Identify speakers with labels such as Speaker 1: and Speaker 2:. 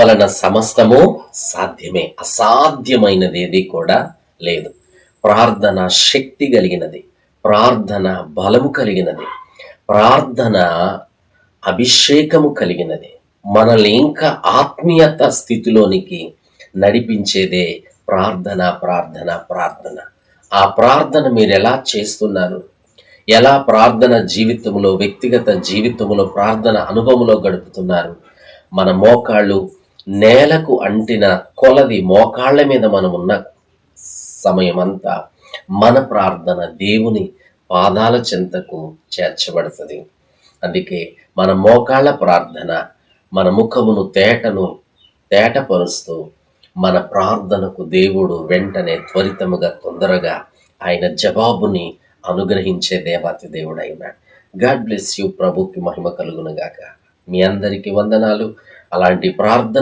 Speaker 1: వలన సమస్తము సాధ్యమే, అసాధ్యమైనది ఏది కూడా లేదు. ప్రార్థన శక్తి కలిగినది, ప్రార్థన బలము కలిగినది, ప్రార్థన అభిషేకము కలిగినది. మనల్ని ఇంకా ఆత్మీయత స్థితిలోనికి నడిపించేదే ప్రార్థన, ప్రార్థన, ప్రార్థన. ఆ ప్రార్థన మీరు ఎలా చేస్తున్నారు? ఎలా ప్రార్థన జీవితంలో, వ్యక్తిగత జీవితంలో ప్రార్థన అనుభవంలో గడుపుతున్నారు? మన మోకాళ్ళు నేలకు అంటిన కొలది మోకాళ్ళ మీద మనం ఉన్న సమయమంతా మన ప్రార్థన దేవుని పాదాల చెంతకు చేర్చబడుతుంది. అందుకే మన మోకాళ్ళ ప్రార్థన మన ముఖమును తేటపరుస్తూ మన ప్రార్థనకు దేవుడు వెంటనే త్వరితముగా తొందరగా ఆయన జవాబుని అనుగ్రహించే దేవాతి దేవుడైనాడు. God bless you. ప్రభుకి మహిమ కలుగును గాక. మీ అందరికీ వందనాలు. అలాంటి ప్రార్థన